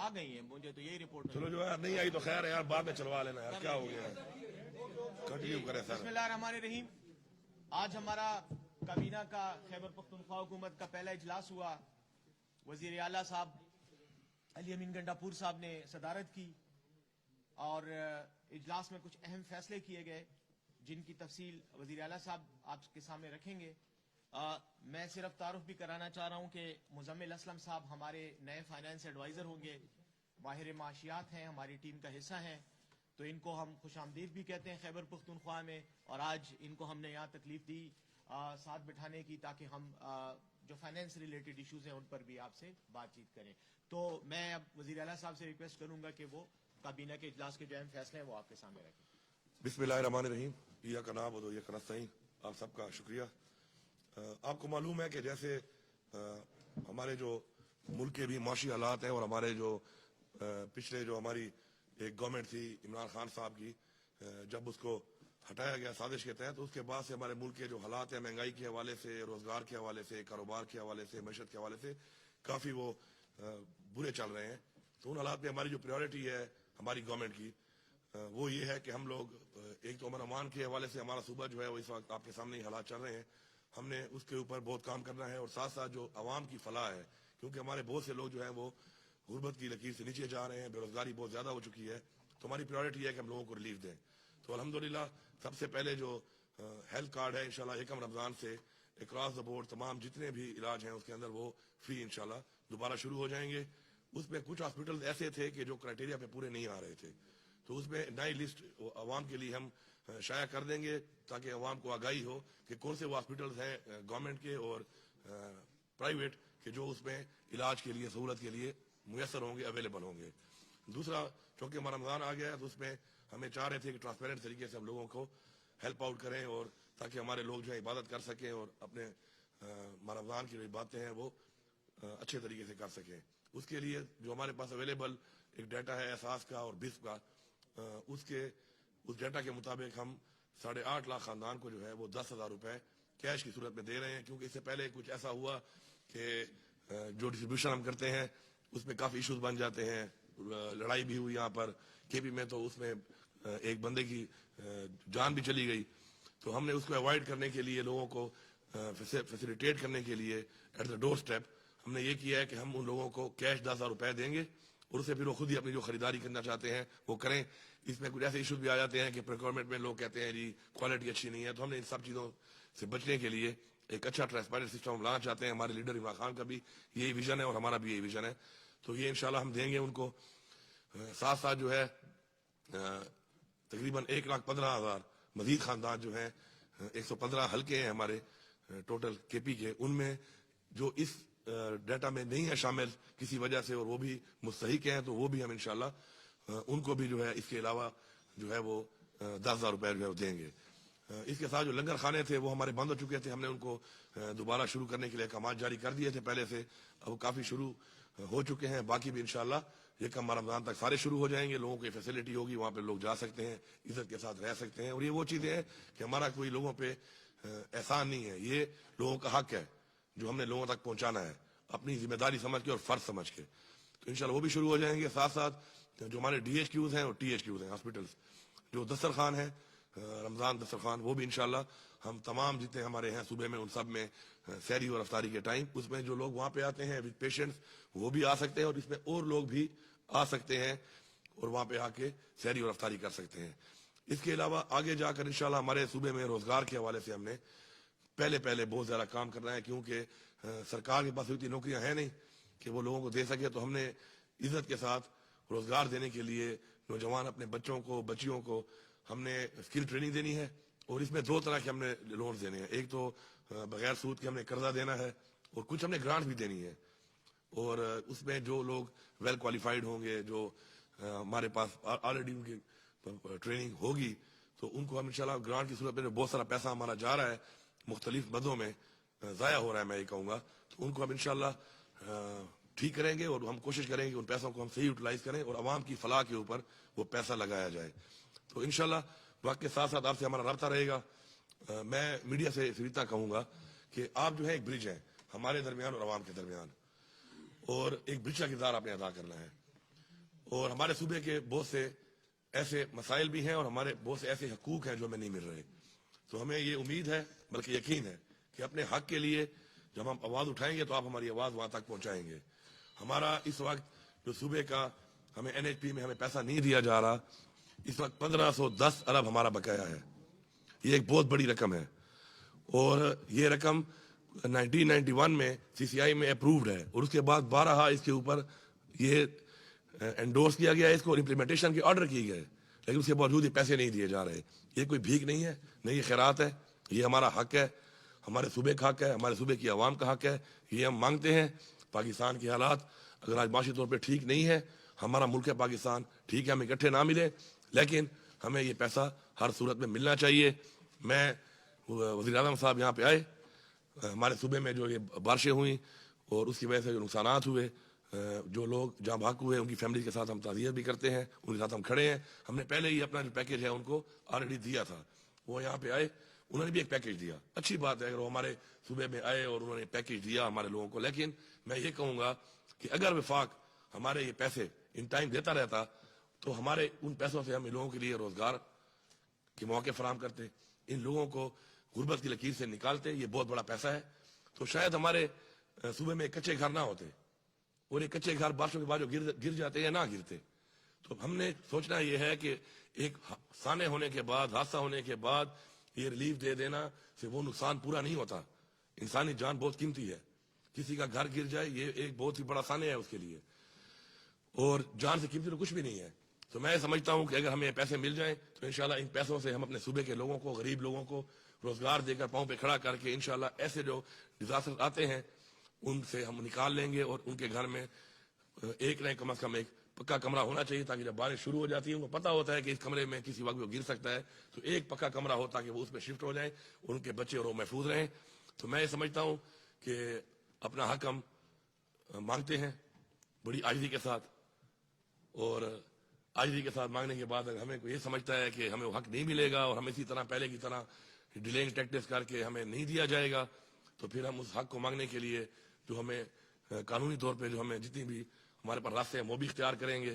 آ گئی ہیں, مجھے تو یہی رپورٹ. چلو جو ہے نہیں آئی تو خیر ہے یار, بعد میں چلوا لینا یار, کیا ہو گیا ہے, کنٹینیو کریں سر. بسم اللہ الرحمن الرحیم. آج ہمارا کابینہ کا خیبر پختونخوا حکومت کا پہلا اجلاس ہوا. وزیر اعلیٰ صاحب علی امین گنڈاپور صاحب نے صدارت کی اور اجلاس میں کچھ اہم فیصلے کیے گئے جن کی تفصیل وزیر اعلیٰ صاحب آپ کے سامنے رکھیں گے. میں صرف تعارف بھی کرانا چاہ رہا ہوں کہ مزمل اسلم صاحب ہمارے نئے فائنانس ایڈوائزر ہوں گے, ماہر معاشیات ہیں, ہماری ٹیم کا حصہ ہیں, تو ان کو ہم خوش آمدید بھی کہتے ہیں خیبر پختونخوا میں. اور آج ان کو ہم نے یہاں تکلیف دی ساتھ بٹھانے کی تاکہ ہم جو فائنانس ریلیٹڈ ایشوز ہیں ان پر بھی آپ سے بات چیت کریں. تو میں اب وزیر اعلیٰ صاحب سے ریکویسٹ کروں گا کہ وہ کابینہ کے اجلاس کے جو اہم فیصلے ہیں وہ آپ کے سامنے رکھیں. بسم اللہ الرحمن الرحیم. ایاک نعبد و ایاک نستعین. آپ سب کا شکریہ. آپ کو معلوم ہے کہ جیسے ہمارے جو ملک کے بھی معاشی حالات ہیں اور ہمارے جو پچھلے جو ہماری ایک گورنمنٹ تھی عمران خان صاحب کی, جب اس کو ہٹایا گیا سازش کے تحت, اس کے بعد سے ہمارے ملک کے جو حالات ہیں مہنگائی کے حوالے سے, روزگار کے حوالے سے, کاروبار کے حوالے سے, معیشت کے حوالے سے کافی وہ برے چل رہے ہیں. تو ان حالات میں ہماری جو پریورٹی ہے ہماری گورنمنٹ کی وہ یہ ہے کہ ہم لوگ ایک تو امن امان کے حوالے سے ہمارا صوبہ جو ہے وہ اس وقت آپ کے سامنے ہی حالات چل رہے ہیں, ہم نے اس کے اوپر بہت کام کرنا ہے. اور ساتھ ساتھ جو عوام کی فلاح ہے, کیونکہ ہمارے بہت سے لوگ جو ہیں وہ غربت کی لکیر سے نیچے جا رہے ہیں, بے روزگاری بہت زیادہ ہو چکی ہے, تو ہماری پریورٹی ہے کہ ہم لوگوں کو ریلیف دیں. تو الحمدللہ سب سے پہلے جو ہیلتھ کارڈ ہے انشاءاللہ یکم رمضان سے اکراس دا بورڈ تمام جتنے بھی علاج ہیں اس کے اندر وہ فری انشاءاللہ دوبارہ شروع ہو جائیں گے. اس میں کچھ ہاسپٹل ایسے تھے کہ جو کرائٹیریا پہ پورے نہیں آ رہے تھے, تو اس میں نئی لسٹ عوام کے لیے ہم شائع کر دیں گے تاکہ عوام کو آگاہی ہو کہ کون سے وہ ہاسپٹلز ہیں گورنمنٹ کے اور پرائیویٹ کہ جو اس میں علاج کے لیے سہولت کے لیے میسر ہوں گے, اویلیبل ہوں گے. دوسرا, چونکہ ہمارا رمضان آ گیا ہے تو اس میں ہمیں چاہ رہے تھے کہ ٹرانسپیرنٹ طریقے سے ہم لوگوں کو ہیلپ آؤٹ کریں اور تاکہ ہمارے لوگ جو ہے عبادت کر سکیں اور اپنے رمضان کی جو باتیں ہیں وہ اچھے طریقے سے کر سکیں. اس کے لیے جو ہمارے پاس اویلیبل ایک ڈیٹا ہے احساس کا اور بسپ کا, اس ڈیٹا کے مطابق ہم 8.5 لاکھ خاندان کو جو ہے وہ 10,000 روپے کیش کی صورت میں دے رہے ہیں. کیونکہ اس سے پہلے کچھ ایسا ہوا کہ جو ڈسٹریبیوشن ہم کرتے ہیں اس میں کافی ایشوز بن جاتے ہیں, لڑائی بھی ہوئی یہاں پر کے پی میں, تو اس میں ایک بندے کی جان بھی چلی گئی. تو ہم نے اس کو اوائڈ کرنے کے لیے, لوگوں کو فیسیلیٹیٹ کرنے کے لیے ایٹ دا ڈور اسٹیپ ہم نے یہ کیا ہے کہ ہم ان لوگوں کو کیش 10,000 روپے دیں گے اور اسے پھر وہ خود ہی اپنی جو خریداری کرنا چاہتے ہیں وہ کریں. اس میں کچھ ایسے ایشوز بھی آ جاتے ہیں کہ پروکیورمنٹ میں لوگ کہتے ہیں جی کوالٹی اچھی نہیں ہے, تو ہم نے ان سب چیزوں سے بچنے کے لیے ایک اچھا ٹرانسپیرنٹ سسٹم ہم لانا چاہتے ہیں. ہمارے لیڈر عمران خان کا بھی یہی ویژن ہے اور ہمارا بھی یہی ویژن ہے, تو یہ انشاءاللہ ہم دیں گے ان کو. ساتھ ساتھ جو ہے تقریباً 1,15,000 مزید خاندان جو ہیں, 115 حلقے ہیں ہمارے ٹوٹل کے پی کے, ان میں جو اس ڈیٹا میں نہیں ہے شامل کسی وجہ سے اور وہ بھی مستحق ہیں, تو وہ بھی ہم انشاءاللہ ان کو بھی جو ہے اس کے علاوہ جو ہے وہ 10,000 روپے جو ہے وہ دیں گے. اس کے ساتھ جو لنگر خانے تھے وہ ہمارے بند ہو چکے تھے, ہم نے ان کو دوبارہ شروع کرنے کے لیے احکامات جاری کر دیے تھے پہلے سے, اب کافی شروع ہو چکے ہیں. باقی بھی انشاءاللہ یکم رمضان تک سارے شروع ہو جائیں گے. لوگوں کی فیسلٹی ہوگی, وہاں پہ لوگ جا سکتے ہیں, عزت کے ساتھ رہ سکتے ہیں. اور یہ وہ چیزیں ہیں کہ ہمارا کوئی لوگوں پہ احسان نہیں ہے, یہ لوگوں کا حق ہے جو ہم نے لوگوں تک پہنچانا ہے اپنی ذمہ داری سمجھ کے اور فرض سمجھ کے. تو انشاءاللہ وہ بھی شروع ہو جائیں گے. ساتھ ساتھ جو ہمارے ڈی ایچ کیوز ہیں اور ٹی ایچ کیوز ہیں ہاسپٹلس, جو دسترخوان ہیں رمضان دسترخوان, وہ بھی انشاءاللہ ہم تمام جتنے ہمارے ہیں صوبے میں ان سب میں سحری اور افطاری کے ٹائم اس میں جو لوگ وہاں پہ آتے ہیں ود پیشنٹس وہ بھی آ سکتے ہیں اور اس میں اور لوگ بھی آ سکتے ہیں اور وہاں پہ آ کے سحری اور افطاری کر سکتے ہیں. اس کے علاوہ آگے جا کر انشاءاللہ ہمارے صوبے میں روزگار کے حوالے سے ہم نے پہلے بہت زیادہ کام کرنا ہے, کیونکہ سرکار کے پاس اتنی نوکریاں ہیں نہیں کہ وہ لوگوں کو دے سکے. تو ہم نے عزت کے ساتھ روزگار دینے کے لیے نوجوان اپنے بچوں کو بچیوں کو ہم نے اسکل ٹریننگ دینی ہے, اور اس میں 2 طرح کے ہم نے لونز دینے ہیں. ایک تو بغیر سود کے ہم نے قرضہ دینا ہے اور کچھ ہم نے گرانٹ بھی دینی ہے. اور اس میں جو لوگ ویل کوالیفائڈ ہوں گے, جو ہمارے پاس آلریڈی ان کی ٹریننگ ہوگی, تو ان کو ہم انشاءاللہ گرانٹ کی صورت میں بہت سارا پیسہ ہمارا جا رہا ہے مختلف مدوں میں ضائع ہو رہا ہے میں یہ کہوں گا, تو ان کو ہم انشاءاللہ ٹھیک کریں گے اور ہم کوشش کریں گے کہ ان پیسوں کو ہم صحیح یوٹیلائز کریں اور عوام کی فلاح کے اوپر وہ پیسہ لگایا جائے. تو انشاءاللہ وقت کے ساتھ ساتھ آپ سے ہمارا رابطہ رہے گا. میں میڈیا سے سریتا کہوں گا کہ آپ جو ہے ایک برج ہیں ہمارے درمیان اور عوام کے درمیان, اور ایک برج کا کردار آپ نے ادا کرنا ہے. اور ہمارے صوبے کے بہت سے ایسے مسائل بھی ہیں اور ہمارے بہت سے ایسے حقوق ہیں جو ہمیں نہیں مل رہے. تو ہمیں یہ امید ہے بلکہ یقین ہے کہ اپنے حق کے لیے جب ہم آواز اٹھائیں گے تو آپ ہماری آواز وہاں تک پہنچائیں گے. ہمارا اس وقت جو صوبے کا ہمیں NHP میں ہمیں پیسہ نہیں دیا جا رہا, اس وقت 1510 ارب ہمارا بقایا ہے. یہ ایک بہت بڑی رقم ہے اور یہ رقم 1991 میں CCI میں اپرووڈ ہے اور اس کے بعد 12 اس کے اوپر یہ انڈورس کیا گیا ہے, اس کو امپلیمنٹیشن کے آرڈر کیے گئے, لیکن اس کے باوجود یہ پیسے نہیں دیے جا رہے. یہ کوئی بھیک نہیں ہے, نہیں یہ خیرات ہے, یہ ہمارا حق ہے, ہمارے صوبے کا حق ہے, ہمارے صوبے کی عوام کا حق ہے. یہ ہم مانگتے ہیں. پاکستان کے حالات اگر آج معاشی طور پہ ٹھیک نہیں ہے, ہمارا ملک ہے پاکستان, ٹھیک ہے ہم اکٹھے نہ ملے لیکن ہمیں یہ پیسہ ہر صورت میں ملنا چاہیے. میں وزیر اعظم صاحب یہاں پہ آئے, ہمارے صوبے میں جو یہ بارشیں ہوئیں اور اس کی وجہ سے جو نقصانات ہوئے, جو لوگ جہاں بھاگ ہوئے ان کی فیملی کے ساتھ ہم تعزیت بھی کرتے ہیں, ان کے ساتھ ہم کھڑے ہیں. ہم نے پہلے ہی اپنا جو پیکیج ہے ان کو آلریڈی دیا تھا. وہ یہاں پہ آئے, انہوں نے بھی ایک پیکیج دیا. اچھی بات ہے اگر وہ ہمارے صوبے میں آئے اور انہوں نے پیکیج دیا ہمارے لوگوں کو, لیکن میں یہ کہوں گا کہ اگر وفاق ہمارے یہ پیسے ان ٹائم دیتا رہتا تو ہمارے ان پیسوں سے ہم ان لوگوں کے لیے روزگار کے مواقع فراہم کرتے, ان لوگوں کو غربت کی لکیر سے نکالتے. یہ بہت بڑا پیسہ ہے. تو شاید ہمارے صوبے میں کچے گھر نہ ہوتے اور یہ کچے گھر بارشوں کے بعد جو گر جاتے یا نہ گرتے. تو ہم نے سوچنا یہ ہے کہ ایک سانے ہونے کے بعد, حادثہ ہونے کے بعد یہ ریلیف دے دینا سے وہ نقصان پورا نہیں ہوتا. انسانی جان بہت قیمتی ہے. کسی کا گھر گر جائے یہ ایک بہت ہی بڑا سانے ہے اس کے لیے, اور جان سے قیمتی تو کچھ بھی نہیں ہے. تو میں سمجھتا ہوں کہ اگر ہمیں پیسے مل جائیں تو انشاءاللہ ان پیسوں سے ہم اپنے صوبے کے لوگوں کو, غریب لوگوں کو روزگار دے کر پاؤں پہ کھڑا کر کے انشاءاللہ ایسے جو ڈیزاسٹر آتے ہیں ان سے ہم نکال لیں گے. اور ان کے گھر میں ایک نہیں کم از کم ایک پکا کمرہ ہونا چاہیے تاکہ جب بارش شروع ہو جاتی ہے ان کو پتہ ہوتا ہے کہ اس کمرے میں کسی وقت وہ گر سکتا ہے, تو ایک پکا کمرہ ہو تاکہ وہ اس میں شفٹ ہو جائیں اور ان کے بچے اور وہ محفوظ رہیں. تو میں یہ سمجھتا ہوں کہ اپنا حق ہم مانگتے ہیں بڑی عاجزی کے ساتھ, اور عاجزی کے ساتھ مانگنے کے بعد اگر ہمیں کوئی یہ سمجھتا ہے کہ ہمیں وہ حق نہیں ملے گا اور ہم اسی طرح پہلے کی طرح ڈیلینگ ٹیکٹس کر کے ہمیں نہیں دیا جائے گا, تو پھر ہم اس حق کو مانگنے کے لیے جو ہمیں قانونی طور پہ جو ہمیں جتنی بھی ہمارے پاس راستے ہیں وہ بھی اختیار کریں گے.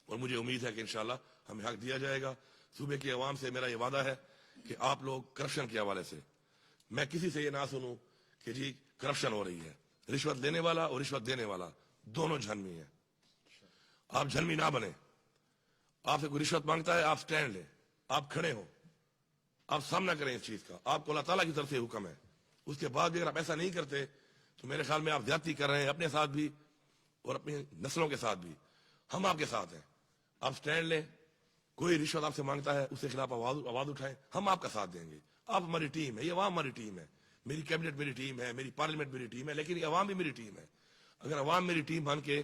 اور مجھے امید ہے کہ انشاءاللہ ہمیں حق دیا جائے گا. صوبے کی عوام سے میرا یہ وعدہ ہے کہ آپ لوگ کرپشن کے حوالے سے میں کسی سے یہ نہ سنوں کہ جی کرپشن ہو رہی ہے. رشوت لینے والا اور رشوت دینے والا دونوں جھنمی ہیں. آپ جھنمی نہ بنیں. آپ سے کوئی رشوت مانگتا ہے آپ سٹینڈ لیں, آپ کھڑے ہوں, آپ سامنا کریں اس چیز کا. آپ کو اللہ تعالیٰ کی طرف سے حکم ہے. اس کے بعد بھی اگر آپ ایسا نہیں کرتے تو میرے خیال میں آپ زیادتی کر رہے ہیں اپنے ساتھ بھی اور اپنی نسلوں کے ساتھ بھی. ہم آپ کے ساتھ ہیں. آپ سٹینڈ لیں. کوئی رشوت آپ سے مانگتا ہے اس کے خلاف آواز اٹھائیں. ہم آپ کا ساتھ دیں گے. آپ ہماری ٹیم ہے, یہ عوام ہماری ٹیم ہے, میری کیبنٹ میری ٹیم ہے, میری پارلیمنٹ میری ٹیم ہے, لیکن یہ عوام بھی میری ٹیم ہے. اگر عوام میری ٹیم بن کے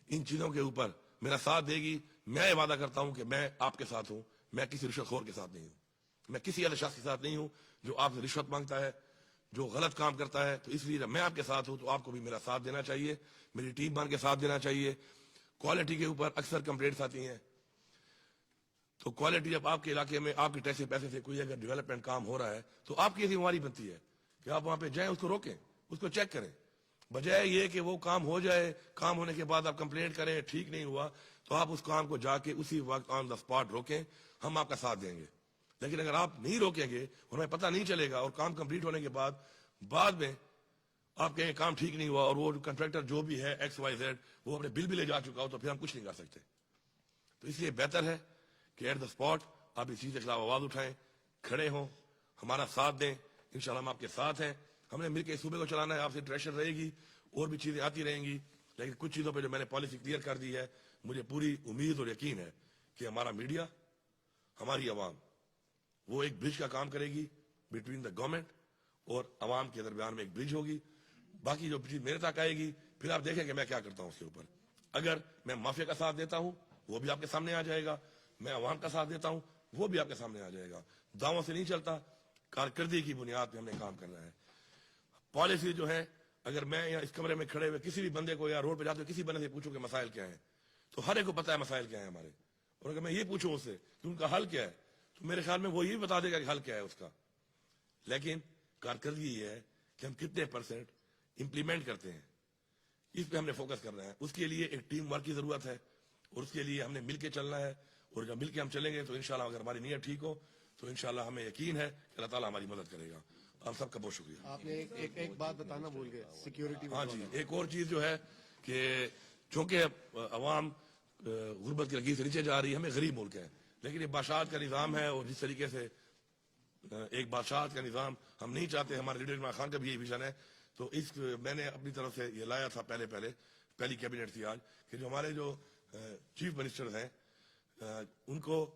ان چیزوں کے اوپر میرا ساتھ دے گی, میں یہ وعدہ کرتا ہوں کہ میں آپ کے ساتھ ہوں. میں کسی رشوت خور کے ساتھ نہیں ہوں. میں کسی ایسے شخص کے ساتھ نہیں ہوں جو آپ سے رشوت مانگتا ہے, جو غلط کام کرتا ہے. تو اس لیے جب میں آپ کے ساتھ ہوں تو آپ کو بھی میرا ساتھ دینا چاہیے, میری ٹیم بن کے ساتھ دینا چاہیے. کوالٹی کے اوپر اکثر کمپلینٹس آتی ہیں, تو کوالٹی جب آپ کے علاقے میں آپ کے ٹیکس کے پیسے سے کوئی اگر ڈیولپمنٹ کام ہو رہا ہے تو آپ کی ذمہ داری بنتی ہے کہ آپ وہاں پہ جائیں, اس کو روکیں, اس کو چیک کریں, بجائے یہ کہ وہ کام ہو جائے, کام ہونے کے بعد آپ کمپلینٹ کریں ٹھیک نہیں ہوا تو آپ اس کام کو جا کے اسی وقت آن دا اسپاٹ روکیں. ہم آپ کا ساتھ دیں گے. لیکن اگر آپ نہیں روکیں گے اور ہمیں پتہ نہیں چلے گا اور کام کمپلیٹ ہونے کے بعد میں آپ کہیں کام ٹھیک نہیں ہوا اور وہ کنٹریکٹر جو بھی ہے XYZ وہ اپنے بل بھی لے جا چکا ہو, تو پھر ہم کچھ نہیں کر سکتے. تو اس لیے بہتر ہے کہ ایٹ دا اسپاٹ آپ اس چیز کے خلاف آواز اٹھائیں, کھڑے ہوں, ہمارا ساتھ دیں. انشاءاللہ ہم آپ کے ساتھ ہیں. ہم نے مل کے صوبے کو چلانا ہے. آپ سے انٹریکشن رہے گی, اور بھی چیزیں آتی رہیں گی, لیکن کچھ چیزوں پہ جو میں نے پالیسی کلیئر کر دی ہے, مجھے پوری امید اور یقین ہے کہ ہمارا میڈیا, ہماری عوام وہ ایک برج کا کام کرے گی بٹوین دا گورنمنٹ اور عوام کے درمیان میں ایک برج ہوگی. باقی جو چیز میرے تک آئے گی پھر آپ دیکھیں کہ میں کیا کرتا ہوں اس کے اوپر. اگر میں مافیا کا ساتھ دیتا ہوں وہ بھی آپ کے سامنے آ جائے گا, میں عوام کا ساتھ دیتا ہوں وہ بھی آپ کے سامنے آ جائے گا. دعووں سے نہیں چلتا, کارکردگی کی بنیاد پہ ہم نے کام کرنا ہے. پالیسی جو ہے, اگر میں یہاں اس کمرے میں کھڑے ہوئے کسی بھی بندے کو یا روڈ پہ جاتے ہوئے کسی بندے سے پوچھوں کہ مسائل کیا ہیں, تو ہر ایک کو پتا ہے مسائل کیا ہیں ہمارے. اور اگر میں یہ پوچھوں اس سے کہ ان کا حل کیا ہے تو میرے خیال میں وہ یہ بتا دے گا کہ حل کیا ہے اس کا. لیکن کارکردگی یہ ہے کہ ہم کتنے پرسنٹ امپلیمنٹ کرتے ہیں, اس پہ ہم نے فوکس کرنا ہے. اس کے لیے ایک ٹیم ورک کی ضرورت ہے اور اس کے لیے ہم نے مل کے چلنا ہے, اور جب مل کے ہم چلیں گے تو انشاءاللہ اگر ہماری نیت ٹھیک ہو تو انشاءاللہ ہمیں یقین ہے کہ اللہ تعالیٰ ہماری مدد کرے گا. آپ سب کا بہت شکریہ. آپ نے ایک بات بتانا بھول گئے, سیکیورٹی. ہاں جی, ایک اور چیز جو ہے کہ چونکہ عوام غربت کی لکیر سے نیچے جا رہی ہے, ہمیں غریب ملک ہے, لیکن یہ بادشاہت کا نظام ہے, اور جس طریقے سے ایک بادشاہت کا نظام ہم نہیں چاہتے, ہمارے لیڈر عمران خان کا بھی یہی ویژن ہے. تو میں نے اپنی طرف سے یہ لایا تھا پہلی کیبنٹ تھی آج, کہ جو ہمارے جو چیف منسٹر ہیں ان کو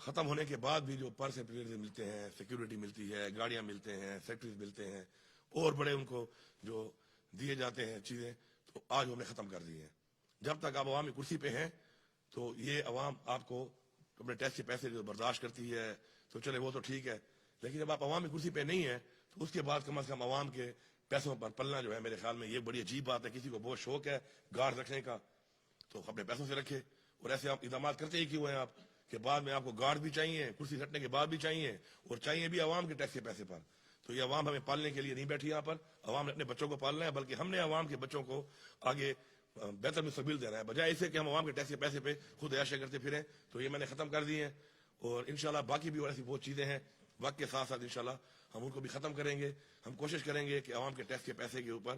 ختم ہونے کے بعد بھی جو پرس ملتے ہیں, سیکیورٹی ملتی ہے, گاڑیاں ملتے ہیں, سیکٹریز ملتے ہیں, اور بڑے ان کو جو دیے جاتے ہیں چیزیں, تو آج ہم نے ختم کر دی ہیں. جب تک آپ عوامی کرسی پہ ہیں تو یہ عوام آپ کو اپنے ٹیکس کے پیسے جو برداشت کرتی ہے تو چلے وہ تو ٹھیک ہے, لیکن جب آپ عوامی کرسی پہ نہیں ہیں تو اس کے بعد کم از کم عوام کے پیسوں پر پلنا جو ہے میرے خیال میں یہ بڑی عجیب بات ہے. کسی کو بہت شوق ہے گارڈ رکھنے کا تو اپنے پیسوں سے رکھے, اور ایسے آپ اقدامات کرتے ہی کیوں ہیں آپ کہ بعد میں آپ کو گارڈ بھی چاہیے, کرسی ہٹنے کے بعد بھی چاہیے, اور چاہیے بھی عوام کے ٹیکس کے پیسے پر. تو یہ عوام ہمیں پالنے کے لیے نہیں بیٹھی یہاں پر, عوام نے اپنے بچوں کو پالنا ہے, بلکہ ہم نے عوام کے بچوں کو آگے بہتر مستقبل دینا ہے, بجائے اسے کہ ہم عوام کے ٹیکس کے پیسے پہ خود عیاشی کرتے پھریں. تو یہ میں نے ختم کر دی ہیں, اور انشاءاللہ باقی بھی اور ایسی بہت چیزیں ہیں وقت کے ساتھ ساتھ انشاءاللہ ہم ان کو بھی ختم کریں گے. ہم کوشش کریں گے کہ عوام کے ٹیکس کے پیسے کے اوپر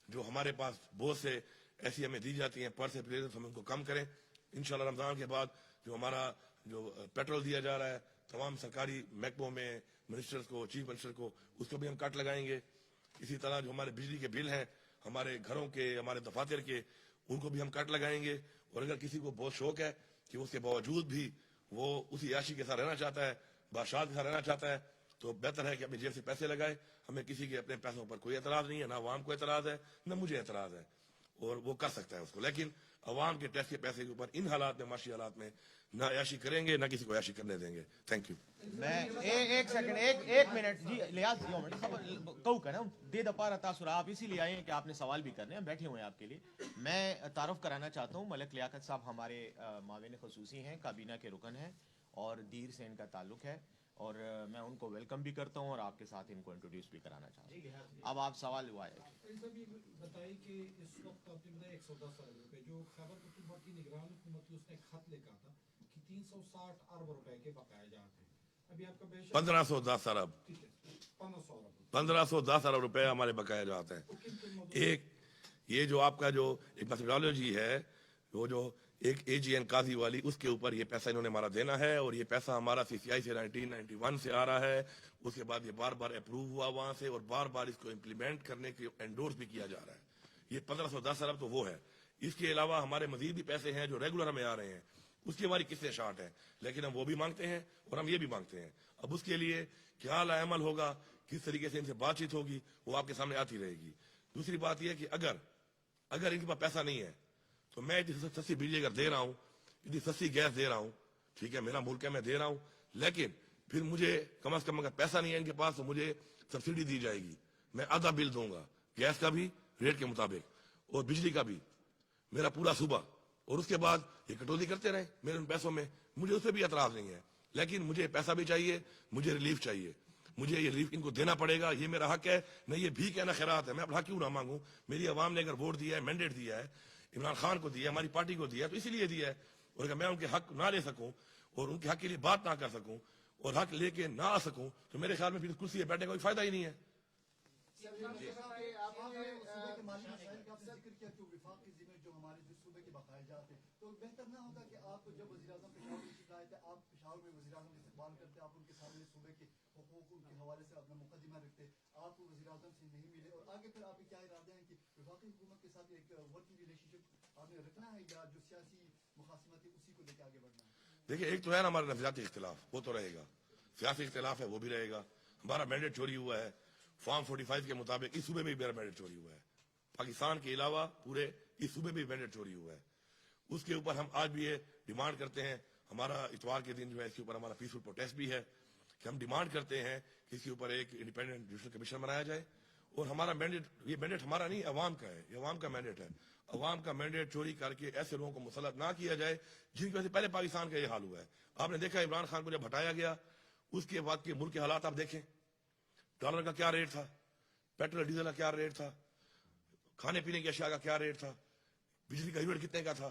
جو ہمارے پاس بہت سے ایسی ہمیں دی جاتی ہیں پر سے ہم ان کو کم کریں. انشاءاللہ رمضان کے بعد جو ہمارا جو پیٹرول دیا جا رہا ہے تمام سرکاری محکموں میں منسٹرز کو, چیف منسٹر کو, اس کو بھی ہم کٹ لگائیں گے. اسی طرح جو ہمارے بجلی کے بل ہیں ہمارے گھروں کے, ہمارے دفاتر کے, ان کو بھی ہم کٹ لگائیں گے. اور اگر کسی کو بہت شوق ہے کہ اس کے باوجود بھی وہ اسی عیاشی کے ساتھ رہنا چاہتا ہے, بادشاہت کے ساتھ رہنا چاہتا ہے, تو بہتر ہے کہ اپنی جیب سے پیسے لگائے. ہمیں کسی کے اپنے پیسوں پر کوئی اعتراض نہیں ہے, نہ عوام کو اعتراض ہے نہ مجھے اعتراض ہے, اور وہ کر سکتا ہے اس کو. لیکن عوام کے ٹیکس کے پیسے کے اوپر ان حالات میں, معاشی حالات میں نہ عیاشی کریں گے, نہ کسی کو عیاشی کرنے دیں گے. Thank you. میں ایک سیکنڈ, ایک منٹ جی لیاز کہو کہ نا دے دپارا تاثر آپ اسی لیے آئے ہیں کہ آپ نے سوال بھی کرنے ہیں, بیٹھے ہوئے ہیں آپ کے لیے. میں تعارف کرانا چاہتا ہوں, ملک لیاقت صاحب ہمارے معاون خصوصی ہیں, کابینہ کے رکن ہیں, اور دیر سے ان کا تعلق ہے, اور میں ان کو ویلکم بھی کرتا ہوں اور آپ کے ساتھ ان کو انٹروڈیوس بھی کرانا چاہتا ہوں. اب آپ سوال ہوا ہے. بتائیے کہ اس وقت آپ نے بتایا 110 ارب روپے جو خیبر پختونخوا کی نگران حکومت کی اس نے خط لکھا تھا کہ 360 ارب روپے کے بقایا جاتے ہیں. ابھی آپ کا 1510 ارب 1510 ارب روپے ہمارے بقایا جاتے ہیں. ایک یہ جو آپ کا جو ایک میتھڈالوجی ہے, وہ جو ایک اے جی این قاضی والی, اس کے اوپر یہ پیسہ انہوں نے ہمارا دینا ہے, اور یہ پیسہ ہمارا سی سی آئی سے 1991 سے آ رہا ہے. اس کے بعد یہ بار بار اپروو ہوا وہاں سے, اور بار بار اس کو امپلیمنٹ کرنے کے انڈورس بھی کیا جا رہا ہے. یہ 1510 ارب تو وہ ہے. اس کے علاوہ ہمارے مزید بھی پیسے ہیں جو ریگولر ہمیں آ رہے ہیں, اس کی ہماری قسطیں شارٹ ہیں, لیکن ہم وہ بھی مانگتے ہیں اور ہم یہ بھی مانگتے ہیں. اب اس کے لیے کیا عمل ہوگا, کس طریقے سے ان سے بات چیت ہوگی, وہ آپ کے سامنے آتی رہے گی. دوسری بات یہ ہے کہ اگر ان کے پاس پیسہ نہیں ہے تو میں اتنی سستی بجلی اگر دے رہا ہوں, اتنی سستی گیس دے رہا ہوں, ٹھیک ہے میرا ملک ہے میں دے رہا ہوں, لیکن پھر مجھے کم از کم اگر پیسہ نہیں ہے ان کے پاس تو مجھے سبسڈی دی جائے گی. میں آدھا بل دوں گا, گیس کا بھی ریٹ کے مطابق اور بجلی کا بھی, میرا پورا صوبہ, اور اس کے بعد یہ کٹوتی کرتے رہے میرے ان پیسوں میں. مجھے اس سے بھی اعتراض نہیں ہے, لیکن مجھے پیسہ بھی چاہیے, مجھے ریلیف چاہیے, مجھے یہ ریلیف ان کو دینا پڑے گا. یہ میرا حق ہے, نہ یہ بھی نہ خیرات ہے. میں اپنا حق کیوں نہ مانگوں؟ میری عوام نے اگر ووٹ دیا ہے, مینڈیٹ دیا ہے, عمران خان کو دیا ہے, ہماری پارٹی کو دیا ہے, تو اسی لیے دیا ہے. اور اگر میں ان کے حق نہ لے سکوں اور ان کے حق کے لیے بات نہ کر سکوں اور حق لے کے نہ آ سکوں تو میرے خیال میں پھر کرسی پہ بیٹھنے کا کوئی فائدہ ہی نہیں ہے. تو بہتر نہ ہوگا کہ آپ جب وزیر اعظم پشاور تشریف لائے تھے, آپ پشاور میں وزیر اعظم کا استقبال کرتے, آپ ان کے سامنے صوبے کے حقوق کے حوالے سے اپنا مقدمہ رکھتے, آپ وزیر اعظم سے نہیں ملے, اور آگے پھر آپ کے کیا ارادے ہیں کہ وفاقی حکومت کے ساتھ ایک ورکنگ ریلیشن شپ آپ نے رکھنا ہے, یا جو سیاسی مخاصمت ہے اسی کو لے کے آگے بڑھنا ہے؟ دیکھیے, ایک تو ہے نا ہمارا نفسیاتی اختلاف, وہ تو رہے گا, سیاسی اختلاف ہے وہ بھی رہے گا. ہمارا مینڈیٹ چوری ہوا ہے فارم 45 کے مطابق, اس صوبے میں بھی میرا مینڈیٹ چوری ہوا ہے, پاکستان کے علاوہ پورے اس صوبے میں بھی مینڈیٹ چوری ہوا ہے. اس کے اوپر ہم آج بھی یہ ڈیمانڈ کرتے ہیں, ہمارا اتوار کے دن جو ہے اس کے اوپر ہمارا پیسفل پروٹیسٹ بھی ہے کہ ہم ڈیمانڈ کرتے ہیں کہ اس کے اوپر ایک انڈیپینڈنٹ جوڈیشل کمیشن بنایا جائے. اور ہمارا مینڈیٹ, یہ مینڈیٹ ہمارا نہیں عوام کا ہے, یہ عوام کا مینڈیٹ ہے. عوام کا مینڈیٹ چوری کر کے ایسے لوگوں کو مسلط نہ کیا جائے جن کی وجہ سے پہلے پاکستان کا یہ حال ہوا ہے. آپ نے دیکھا عمران خان کو جب ہٹایا گیا اس کے بعد کے ملک کے حالات آپ دیکھیں, ڈالر کا کیا ریٹ تھا, پیٹرول ڈیزل کا کیا ریٹ تھا, کھانے پینے کی اشیاء کا کیا ریٹ تھا, بجلی کا یونٹ کتنے کا تھا,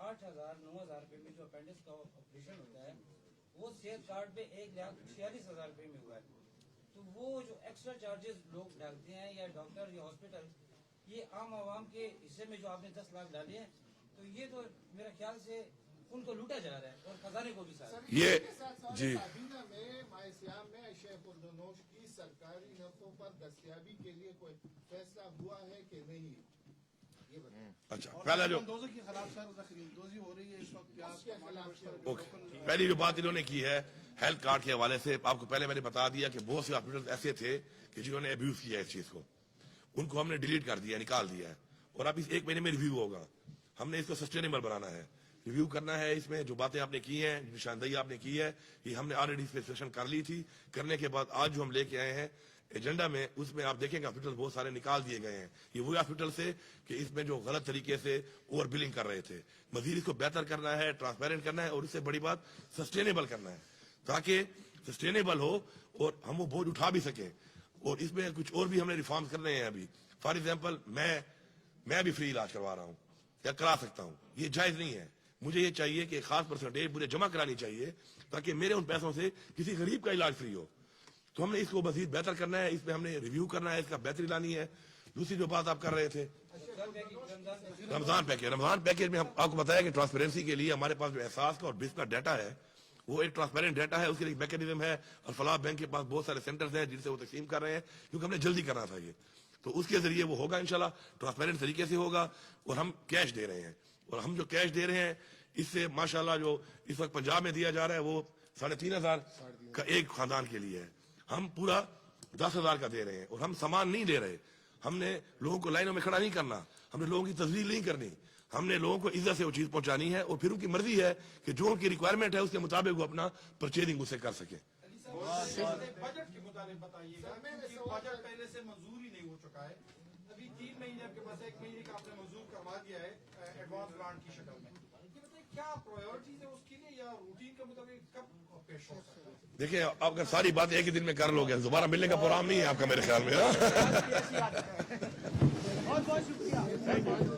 8,000-9,000 روپے میں جو اپینڈکس کا آپریشن ہوتا ہے وہ صحت کارڈ پہ 1,46,000 روپے میں ہوا ہے. تو وہ جو ایکسٹرا چارجز لوگ ڈالتے ہیں یا ڈاکٹر یا ہاسپٹل, یہ عام عوام کے حصے میں جو آپ نے 10 لاکھ ڈالے ہیں, تو یہ تو میرا خیال سے ان کو لوٹا جا رہا ہے اور خزانے کو بھی ساتھ. یہ جی کابینہ میں ماہ سیام میں شیخ الدنوش کی سرکاری نفوں پر دستیابی کے لیے کوئی فیصلہ ہوا ہے کہ نہیں؟ یہ بتائیں. اچھا, پہلا جو کے خلاف سر دوزی ہو رہی ہے اس وقت, کیا پہلی جو بات انہوں نے کی ہے ہیلتھ کارڈ کے حوالے سے, آپ کو پہلے میں نے بتا دیا کہ بہت سے ہاسپٹل ایسے تھے کہ جنہوں نے ابیوز کیا اس چیز کو, ان کو ہم نے ڈیلیٹ کر دیا, نکال دیا ہے, اور اب اس 1 مہینے میں ریویو ہوگا. ہم نے اس کو سسٹینیبل بنانا ہے, ریویو کرنا ہے. اس میں جو باتیں آپ نے کی ہیں, نشاندہی آپ نے کی ہے, یہ ہم نے آلریڈی اس پہ سیشن کر لی تھی. کرنے کے بعد آج جو ہم لے کے آئے ہیں ایجنڈا میں, اس میں آپ دیکھیں گے ہاسپٹل بہت سارے نکال دیے گئے ہیں. یہ وہی ہاسپٹل سے کہ اس میں جو غلط طریقے سے اوور بلنگ کر رہے تھے. مزید اس کو بہتر کرنا ہے, ٹرانسپیرنٹ کرنا ہے, اور اس سے بڑی بات سسٹینیبل کرنا ہے, تاکہ سسٹینیبل ہو اور ہم وہ بوجھ اٹھا بھی سکیں. اور اس میں کچھ اور بھی ہم نے ریفارم کرنے ہیں ابھی. فار ایگزامپل میں بھی فری علاج کروا رہا ہوں یا کرا سکتا ہوں, یہ جائز نہیں ہے. مجھے یہ چاہیے کہ خاص پرسنٹیج مجھے جمع کرانی چاہیے تاکہ میرے ان پیسوں سے کسی غریب کا علاج فری ہو. تو ہم نے اس کو مزید بہتر کرنا ہے, اس پہ ہم نے ریویو کرنا ہے, اس کا بہتری لانی ہے. دوسری جو بات آپ کر رہے تھے رمضان پیکیج میں ہم آپ کو بتایا کہ ٹرانسپیرنسی کے لیے ہمارے پاس جو احساس کا اور بس کا ڈیٹا ہے وہ ایک ٹرانسپیرنٹ ڈیٹا ہے. اس کے لیے میکینزم ہے, اور فلاح بینک کے پاس بہت سارے سینٹرز ہیں جن سے وہ تقسیم کر رہے ہیں, کیونکہ ہم نے جلدی کرنا تھا یہ. تو اس کے ذریعے وہ ہوگا انشاءاللہ, ٹرانسپیرنٹ طریقے سے ہوگا. اور ہم کیش دے رہے ہیں, اور ہم جو کیش دے رہے ہیں اس سے ماشاءاللہ جو اس وقت پنجاب میں دیا جا رہا ہے وہ 3,500 کا ایک خاندان کے لیے ہے. ہم پورا 10,000 کا دے رہے ہیں, اور ہم سامان نہیں دے رہے. ہم نے لوگوں کو لائنوں میں کھڑا نہیں کرنا, ہم نے لوگوں کی تذلیل نہیں کرنی. ہم نے لوگوں کو عزت سے وہ چیز پہنچانی ہے, اور پھر ان کی مرضی ہے کہ جو ان کی ریکوائرمنٹ ہے اس کے مطابق وہ اپنا پرچیزنگ اسے کر سکے. بجٹ کے متعلق بتائیے گا, بجٹ پہلے سے منظور ہی نہیں ہو چکا ہے. ابھی 3 مہینے آپ کے پاس, 1 مہینے کا آپ نے منظور کروا دیا ہے ایڈوانس گرانٹ کی شکل میں. یہ بتائیے کیا پرائیورٹیز ہے اس کے لیے, یا روٹین کے مطابق کب پیش ہو سکتا ہے؟ دیکھیں, آپ اگر ساری بات ایک ہی دن میں کر لو گے, دوبارہ ملنے کا پروگرام نہیں ہے آپ کا میرے خیال میں. بہت بہت شکریہ.